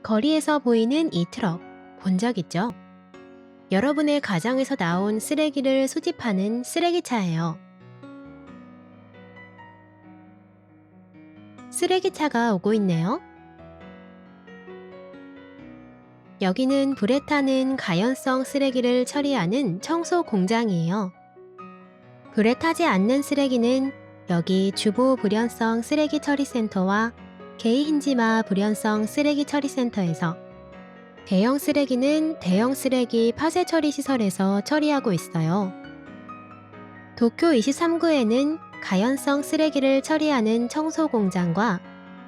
거리에서 보이는 이 트럭 본 적 있죠? 여러분의 가정에서 나온 쓰레기를 수집하는 쓰레기차예요. 쓰레기차가 오고 있네요. 여기는 불에 타는 가연성 쓰레기를 처리하는 청소 공장이에요. 불에 타지 않는 쓰레기는 여기 주보 불연성 쓰레기 처리센터와 게이힌지마 불연성 쓰레기 처리센터에서, 대형 쓰레기는 대형 쓰레기 파쇄 처리 시설에서 처리하고 있어요. 도쿄 23구에는 가연성 쓰레기를 처리하는 청소 공장과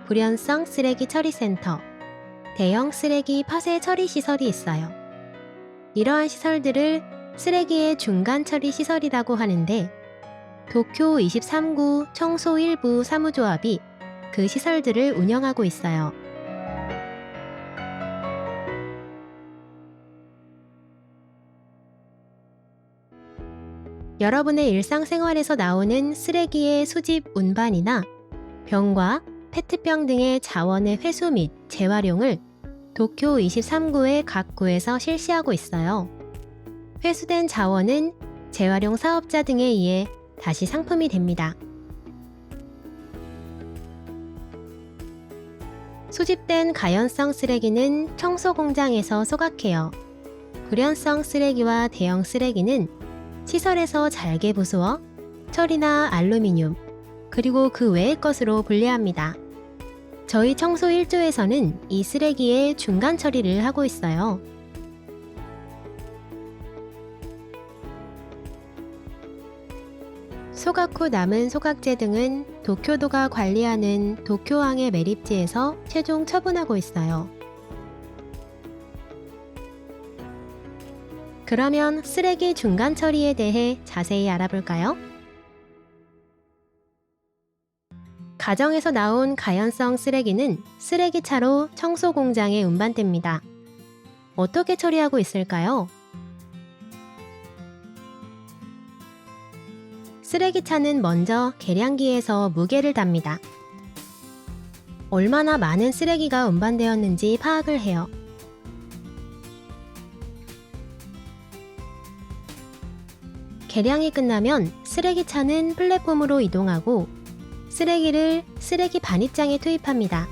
불연성 쓰레기 처리센터, 대형 쓰레기 파쇄 처리 시설이 있어요. 이러한 시설들을 쓰레기의 중간 처리 시설이라고 하는데, 도쿄 23구 청소 1부 사무조합이 그 시설들을 운영하고 있어요. 여러분의 일상생활에서 나오는 쓰레기의 수집 운반이나 병과 페트병 등의 자원의 회수 및 재활용을 도쿄 23구의 각 구에서 실시하고 있어요. 회수된 자원은 재활용 사업자 등에 의해 다시 상품이 됩니다. 수집된 가연성 쓰레기는 청소 공장에서 소각해요. 불연성 쓰레기와 대형 쓰레기는 시설에서 잘게 부수어 철이나 알루미늄, 그리고 그 외의 것으로 분리합니다. 저희 청소 1조에서는 이 쓰레기의 중간 처리를 하고 있어요. 소각 후 남은 소각재 등은 도쿄도가 관리하는 도쿄항의 매립지에서 최종 처분하고 있어요. 그러면 쓰레기 중간 처리에 대해 자세히 알아볼까요? 가정에서 나온 가연성 쓰레기는 쓰레기차로 청소 공장에 운반됩니다. 어떻게 처리하고 있을까요? 쓰레기차는 먼저 계량기에서 무게를 답니다. 얼마나 많은 쓰레기가 운반되었는지 파악을 해요. 계량이 끝나면 쓰레기차는 플랫폼으로 이동하고 쓰레기를 쓰레기 반입장에 투입합니다.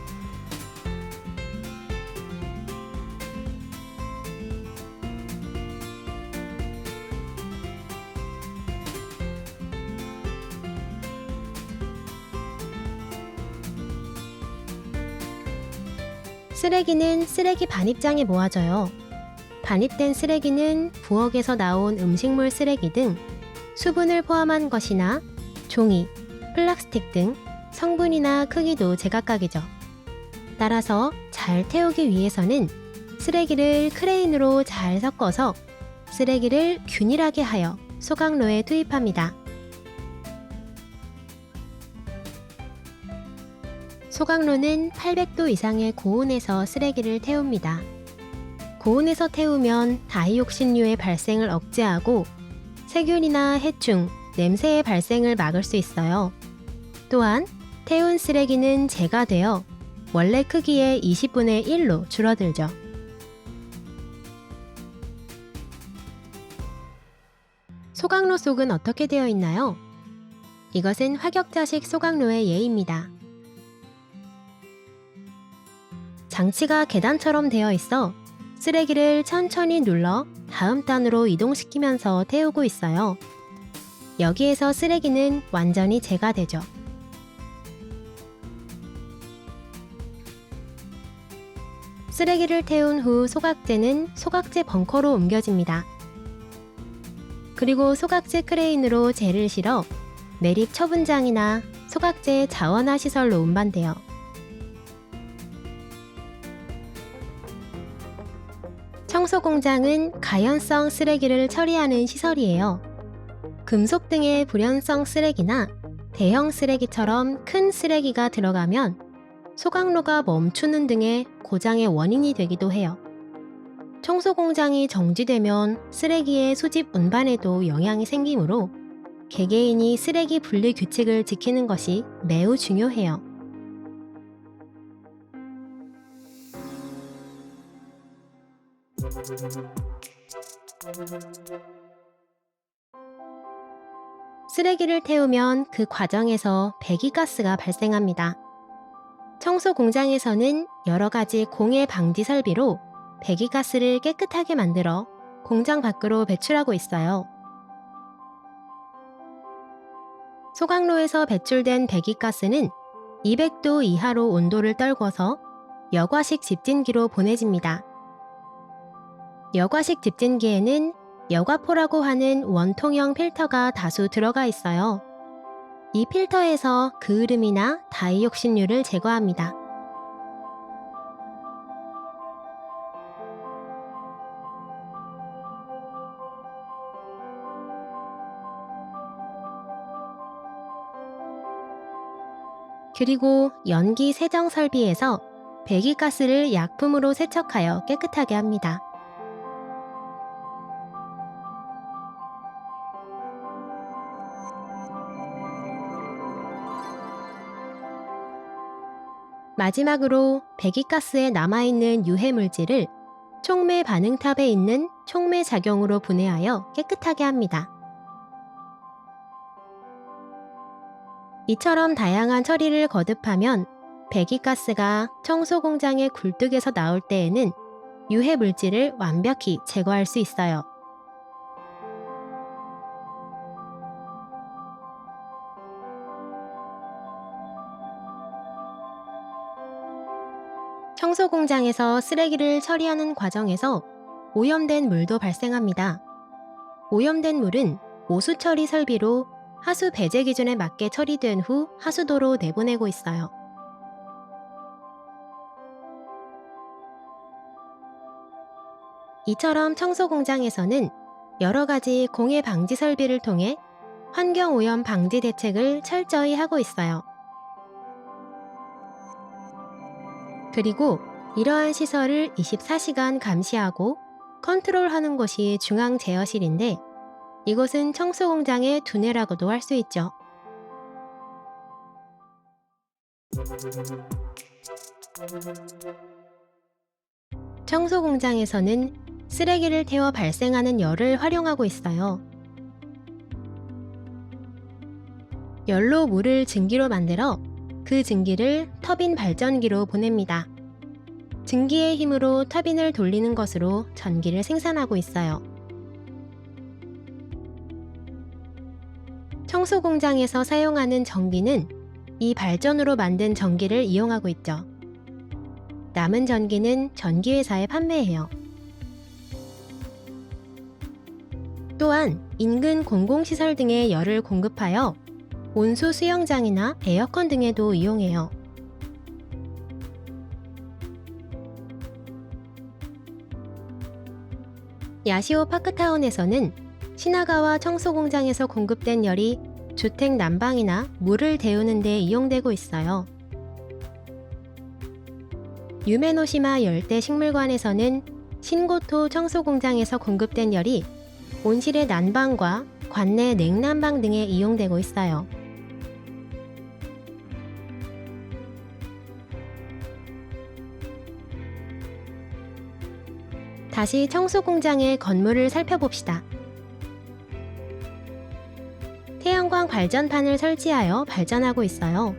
쓰레기는 쓰레기 반입장에 모아져요. 반입된 쓰레기는 부엌에서 나온 음식물 쓰레기 등 수분을 포함한 것이나 종이, 플라스틱 등 성분이나 크기도 제각각이죠. 따라서 잘 태우기 위해서는 쓰레기를 크레인으로 잘 섞어서 쓰레기를 균일하게 하여 소각로에 투입합니다. 소각로는 800도 이상의 고온에서 쓰레기를 태웁니다. 고온에서 태우면 다이옥신류의 발생을 억제하고 세균이나 해충, 냄새의 발생을 막을 수 있어요. 또한 태운 쓰레기는 재가 되어 원래 크기의 20분의 1로 줄어들죠. 소각로 속은 어떻게 되어 있나요? 이것은 화격자식 소각로의 예입니다. 장치가 계단처럼 되어 있어 쓰레기를 천천히 눌러 다음 단으로 이동시키면서 태우고 있어요. 여기에서 쓰레기는 완전히 재가 되죠. 쓰레기를 태운 후 소각재는 소각재 벙커로 옮겨집니다. 그리고 소각재 크레인으로 재를 실어 매립 처분장이나 소각재 자원화 시설로 운반돼요. 청소 공장은 가연성 쓰레기를 처리하는 시설이에요. 금속 등의 불연성 쓰레기나 대형 쓰레기처럼 큰 쓰레기가 들어가면 소각로가 멈추는 등의 고장의 원인이 되기도 해요. 청소 공장이 정지되면 쓰레기의 수집 운반에도 영향이 생기므로 개개인이 쓰레기 분리 규칙을 지키는 것이 매우 중요해요. 쓰레기를 태우면 그 과정에서 배기가스가 발생합니다. 청소 공장에서는 여러 가지 공해 방지 설비로 배기가스를 깨끗하게 만들어 공장 밖으로 배출하고 있어요. 소각로에서 배출된 배기가스는 200도 이하로 온도를 떨궈서 여과식 집진기로 보내집니다. 여과식 집진기에는 여과포라고 하는 원통형 필터가 다수 들어가 있어요. 이 필터에서 그을음이나 다이옥신류를 제거합니다. 그리고 연기 세정 설비에서 배기가스를 약품으로 세척하여 깨끗하게 합니다. 마지막으로 배기가스에 남아있는 유해물질을 촉매 반응탑에 있는 촉매 작용으로 분해하여 깨끗하게 합니다. 이처럼 다양한 처리를 거듭하면 배기가스가 청소 공장의 굴뚝에서 나올 때에는 유해물질을 완벽히 제거할 수 있어요. 청소 공장에서 쓰레기를 처리하는 과정에서 오염된 물도 발생합니다. 오염된 물은 오수 처리 설비로 하수 배제 기준에 맞게 처리된 후 하수도로 내보내고 있어요. 이처럼 청소 공장에서는 여러 가지 공해 방지 설비를 통해 환경 오염 방지 대책을 철저히 하고 있어요. 그리고 이러한 시설을 24시간 감시하고 컨트롤하는 곳이 중앙제어실인데, 이곳은 청소 공장의 두뇌라고도 할 수 있죠. 청소 공장에서는 쓰레기를 태워 발생하는 열을 활용하고 있어요. 열로 물을 증기로 만들어 그 증기를 터빈 발전기로 보냅니다. 증기의 힘으로 터빈을 돌리는 것으로 전기를 생산하고 있어요. 청소 공장에서 사용하는 전기는 이 발전으로 만든 전기를 이용하고 있죠. 남은 전기는 전기회사에 판매해요. 또한 인근 공공시설 등에 열을 공급하여 온수 수영장이나 에어컨 등에도 이용해요. 야시오 파크타운에서는 시나가와 청소 공장에서 공급된 열이 주택 난방이나 물을 데우는 데 이용되고 있어요. 유메노시마 열대식물관에서는 신고토 청소 공장에서 공급된 열이 온실의 난방과 관내 냉난방 등에 이용되고 있어요. 다시 청소 공장의 건물을 살펴봅시다. 태양광 발전판을 설치하여 발전하고 있어요.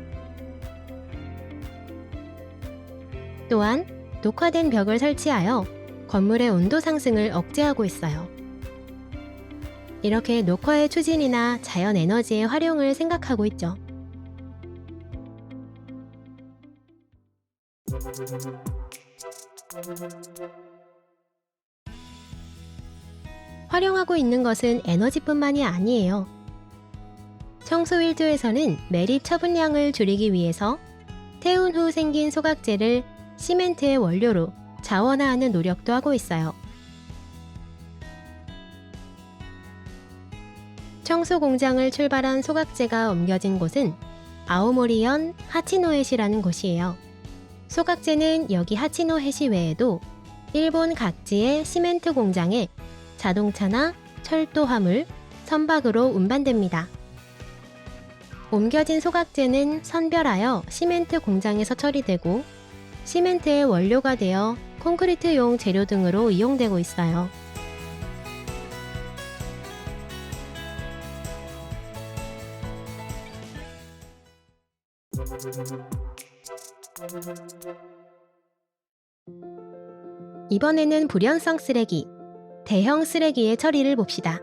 또한 녹화된 벽을 설치하여 건물의 온도 상승을 억제하고 있어요. 이렇게 녹화의 추진이나 자연 에너지의 활용을 생각하고 있죠. 활용하고 있는 것은 에너지뿐만이 아니에요. 청소 일조에서는 매립 처분량을 줄이기 위해서 태운 후 생긴 소각재를 시멘트의 원료로 자원화하는 노력도 하고 있어요. 청소 공장을 출발한 소각재가 옮겨진 곳은 아오모리현 하치노헤시라는 곳이에요. 소각재는 여기 하치노헤시 외에도 일본 각지의 시멘트 공장에 자동차나 철도 화물, 선박으로 운반됩니다. 옮겨진 소각재는 선별하여 시멘트 공장에서 처리되고 시멘트의 원료가 되어 콘크리트용 재료 등으로 이용되고 있어요. 이번에는 불연성 쓰레기, 대형 쓰레기의 처리를 봅시다.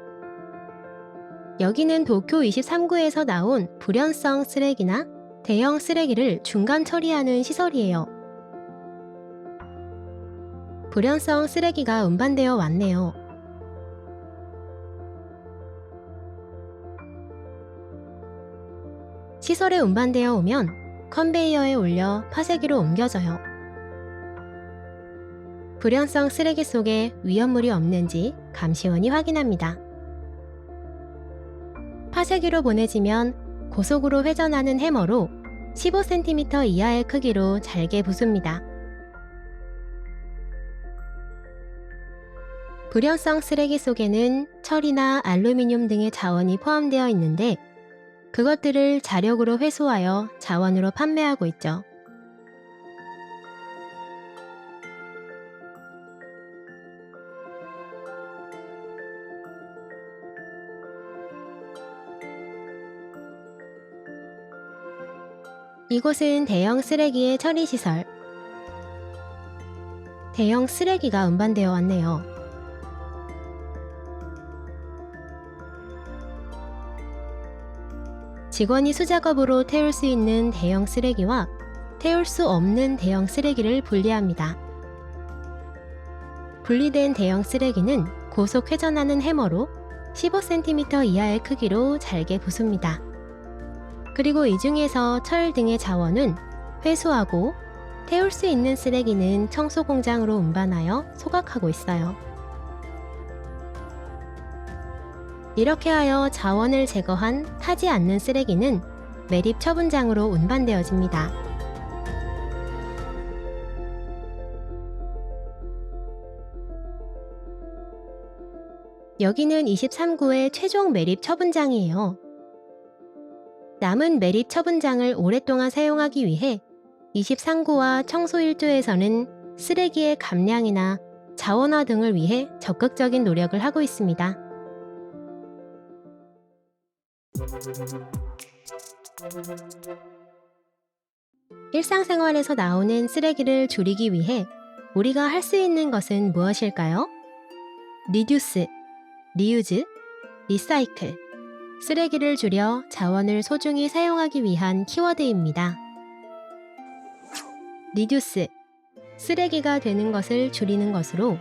여기는 도쿄 23구에서 나온 불연성 쓰레기나 대형 쓰레기를 중간 처리하는 시설이에요. 불연성 쓰레기가 운반되어 왔네요. 시설에 운반되어 오면 컨베이어에 올려 파쇄기로 옮겨져요. 불연성 쓰레기 속에 위험물이 없는지 감시원이 확인합니다. 파쇄기로 보내지면 고속으로 회전하는 해머로 15cm 이하의 크기로 잘게 부숩니다. 불연성 쓰레기 속에는 철이나 알루미늄 등의 자원이 포함되어 있는데 그것들을 자력으로 회수하여 자원으로 판매하고 있죠. 이곳은 대형 쓰레기의 처리시설. 대형 쓰레기가 운반되어 왔네요. 직원이 수작업으로 태울 수 있는 대형 쓰레기와 태울 수 없는 대형 쓰레기를 분리합니다. 분리된 대형 쓰레기는 고속 회전하는 해머로 15cm 이하의 크기로 잘게 부숩니다. 그리고 이 중에서 철 등의 자원은 회수하고 태울 수 있는 쓰레기는 청소 공장으로 운반하여 소각하고 있어요. 이렇게 하여 자원을 제거한 타지 않는 쓰레기는 매립 처분장으로 운반되어집니다. 여기는 23구의 최종 매립 처분장이에요. 남은 매립 처분장을 오랫동안 사용하기 위해 23구와 청소 1조에서는 쓰레기의 감량이나 자원화 등을 위해 적극적인 노력을 하고 있습니다. 일상생활에서 나오는 쓰레기를 줄이기 위해 우리가 할 수 있는 것은 무엇일까요? 리듀스, 리유즈, 리사이클. 쓰레기를 줄여 자원을 소중히 사용하기 위한 키워드입니다. 리듀스, 쓰레기가 되는 것을 줄이는 것으로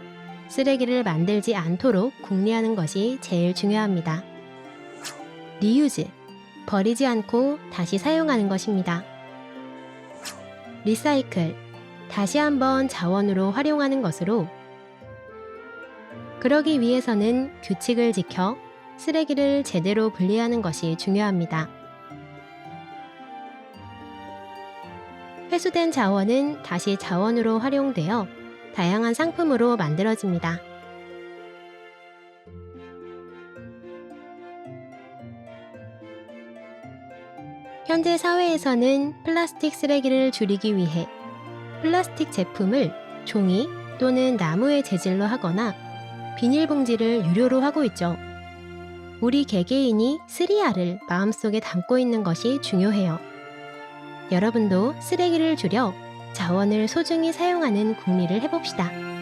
쓰레기를 만들지 않도록 궁리하는 것이 제일 중요합니다. 리유즈, 버리지 않고 다시 사용하는 것입니다. 리사이클, 다시 한번 자원으로 활용하는 것으로 그러기 위해서는 규칙을 지켜 쓰레기를 제대로 분리하는 것이 중요합니다. 회수된 자원은 다시 자원으로 활용되어 다양한 상품으로 만들어집니다. 현재 사회에서는 플라스틱 쓰레기를 줄이기 위해 플라스틱 제품을 종이 또는 나무의 재질로 하거나 비닐봉지를 유료로 하고 있죠. 우리 개개인이 3R을 마음속에 담고 있는 것이 중요해요. 여러분도 쓰레기를 줄여 자원을 소중히 사용하는 궁리를 해봅시다.